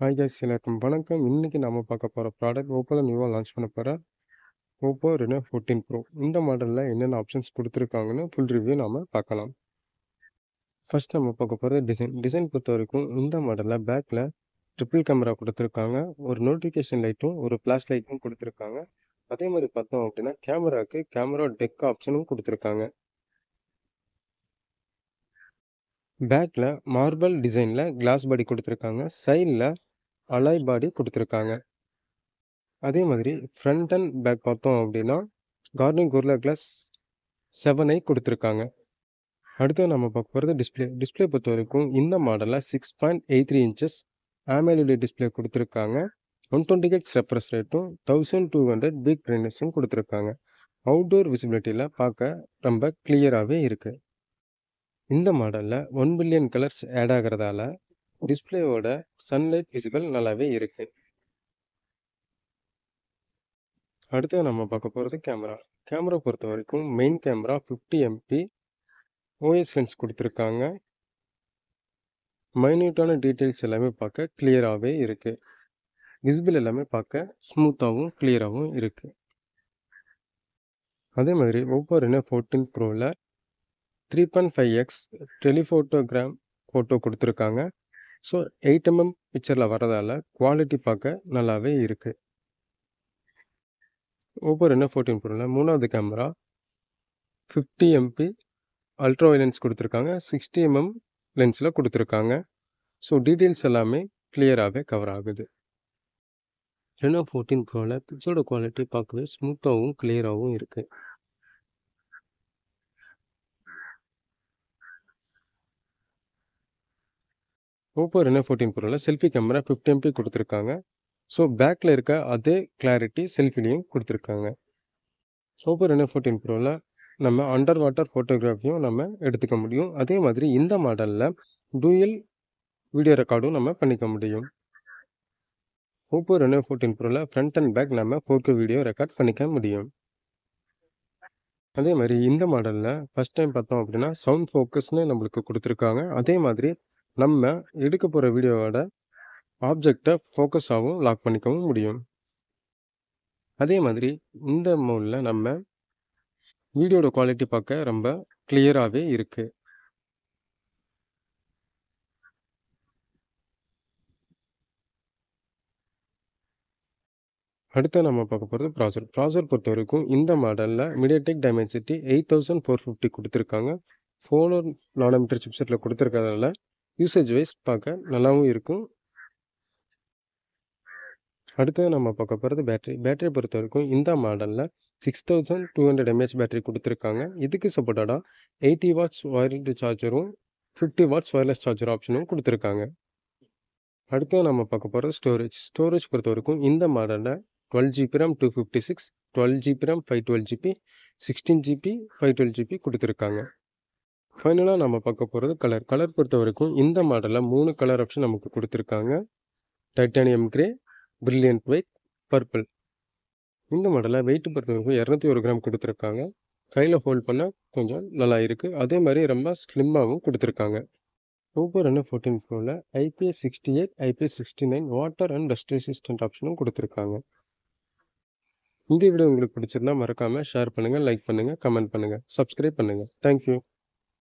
Hi guys எல்லாருக்கும் வணக்கம். இன்னைக்கு நாம பார்க்க போற ப்ராடக்ட் ஓப்போல நியூவா லான்ச் பண்ண போற ஓப்போ ரெனோ 14 ப்ரோ. இந்த மாடல்ல என்னென்ன ஆப்ஷன்ஸ் குடுத்துருக்காங்கன்னு ஃபுல் ரிவ்யூ நாம பார்க்கலாம். ஃபர்ஸ்ட் நம்ம பார்க்க போறது டிசைன் பொறுத்தவரைக்கும் இந்த மாடல்ல பேக்ல ட்ரிபிள் கேமரா குடுத்துருக்காங்க. ஒரு நோட்டிஃபிகேஷன் லைட்டும், ஒரு ஃபிளாஷ் லைட்டும் குடுத்துருக்காங்க. அதே மாதிரி பார்த்தோம் அப்படின்னா கேமராக்கு கேமரா டெக் ஆப்ஷனும் குடுத்துருக்காங்க. பேக்ல மார்பிள் டிசைன்ல கிளாஸ் பாடி குடுத்துருக்காங்க. சைடுல அலாய் பாடி குடுத்துருக்காங்க. அதே மாதிரி ஃப்ரண்ட் அண்ட் பேக் பார்த்தோம் அப்படின்னா கார்னிங் கொரில்லா கிளாஸ் 7i கொடுத்துருக்காங்க. அடுத்து நம்ம பார்க்க போகிறது டிஸ்பிளே பொறுத்த வரைக்கும் இந்த மாடலில் 6.83 இன்ச்சஸ் AMOLED டிஸ்பிளே கொடுத்துருக்காங்க. 120 ஹெர்ட்ஸ் ரெஃப்ரெஷ் ரேட்டும் 1200 பிக் பிரைட்னஸும் கொடுத்துருக்காங்க. அவுட்டோர் விசிபிலிட்டியில் பார்க்க ரொம்ப கிளியராகவே இருக்குது. இந்த மாடலில் 1 பில்லியன் கலர்ஸ் ஆட் ஆகிறதால டிஸ்பிளேவோட சன்லைட் விசிபிள் நல்லாவே இருக்குது. அடுத்து நம்ம பார்க்க போகிறது கேமரா பொறுத்த வரைக்கும் main camera 50 MP OS lens கொடுத்துருக்காங்க. மைன்யூட்டான டீட்டெயில்ஸ் எல்லாமே பார்க்க கிளியராகவே இருக்குது. விசிபிள் எல்லாமே பார்க்க ஸ்மூத்தாகவும் கிளியராகவும் இருக்குது. அதே மாதிரி ஓப்போ ரெனோ 14 ப்ரோவில் 3.5x டெலிஃபோட்டோகிராம் ஃபோட்டோ கொடுத்துருக்காங்க. ஸோ 8mm பிக்சரில் வரதால் குவாலிட்டி பார்க்க நல்லாவே இருக்குது. ஓப்போ ரெனோ 14 ப்ரோவில் மூணாவது camera 50 MP ultra wide lens கொடுத்துருக்காங்க. 60mm லென்ஸில் கொடுத்துருக்காங்க. ஸோ டீட்டெயில்ஸ் எல்லாமே கிளியராகவே கவர் ஆகுது. ரெனோ 14 ப்ரோவில் பிக்சரோட குவாலிட்டி பார்க்கவே ஸ்மூத்தாகவும் கிளியராகவும் இருக்குது. ஓப்போ ரெனோ 14 ப்ரோவில் செல்ஃபி கேமரா 50 MP கொடுத்துருக்காங்க. ஸோ பேக்கில் இருக்க அதே கிளாரிட்டி செல்ஃபிலையும் கொடுத்துருக்காங்க. ஓப்போ ரெனோ 14 ப்ரோவில் நம்ம அண்டர் வாட்டர் ஃபோட்டோகிராஃபியும் நம்ம எடுத்துக்க முடியும். அதே மாதிரி இந்த மாடலில் டூயல் வீடியோ ரெக்கார்டும் நம்ம பண்ணிக்க முடியும். ஓப்போ ரெனோ 14 ப்ரோவில் ஃப்ரண்ட் அண்ட் பேக் நம்ம 4K வீடியோ ரெக்கார்ட் பண்ணிக்க முடியும். அதே மாதிரி இந்த மாடலில் ஃபஸ்ட் டைம் பார்த்தோம் அப்படின்னா சவுண்ட் ஃபோக்கஸ்னு நம்மளுக்கு கொடுத்துருக்காங்க. அதே மாதிரி நம்ம எடுக்க போகிற வீடியோவோட ஆப்ஜெக்டை ஃபோக்கஸாகவும் லாக் பண்ணிக்கவும் முடியும். அதே மாதிரி இந்த மோடில் நம்ம வீடியோட குவாலிட்டி பார்க்க ரொம்ப கிளியராகவே இருக்குது. அடுத்து நம்ம பார்க்க போகிறது ப்ராசர் பொறுத்த வரைக்கும் இந்த மாடலில் மீடியாடெக் டைமென்சிட்டி 8450 கொடுத்துருக்காங்க. 4 நானோமீட்டர் சிப்செட்டில் கொடுத்துருக்கறதால யூசேஜ் வைஸ் பார்க்க நல்லாவும் இருக்கும். அடுத்து நம்ம பார்க்க போகிறது பேட்டரி பொறுத்த வரைக்கும் இந்த மாடலில் 6200 mAh பேட்டரி கொடுத்துருக்காங்க. இதுக்கு சப்போர்ட்டடாக 80 வாட்ஸ் ஒயர்டு சார்ஜரும் 50 வாட்ஸ் ஒயர்லெஸ் சார்ஜர் ஆப்ஷனும் கொடுத்துருக்காங்க. அடுத்து நம்ம பார்க்க போகிறது ஸ்டோரேஜ் பொறுத்த வரைக்கும் இந்த மாடலில் 12GB RAM 256, 12GB RAM 512GB, 16GB 512GB கொடுத்துருக்காங்க. ஃபைனலாக நம்ம பார்க்க போகிறது கலர் பொறுத்த வரைக்கும் இந்த மாடலில் 3 கலர் ஆப்ஷன் நமக்கு கொடுத்துருக்காங்க. Titanium grey, brilliant white, purple. இந்த மாடலில் வெயிட் பொறுத்த வரைக்கும் 201 கிராம் கொடுத்துருக்காங்க. கையில் ஹோல்ட் பண்ண கொஞ்சம் நல்லா இருக்குது. அதே மாதிரி ரொம்ப ஸ்லிம்மாகவும் கொடுத்துருக்காங்க. Oppo Reno 14 ப்ரோவில் IP68, IP69 water and dust resistant ஆப்ஷனும் கொடுத்துருக்காங்க. இந்த வீடியோ உங்களுக்கு பிடிச்சிருந்தா மறக்காமல் ஷேர் பண்ணுங்கள், லைக் பண்ணுங்கள், கமெண்ட் பண்ணுங்கள், சப்ஸ்கிரைப் பண்ணுங்கள். தேங்க்யூ.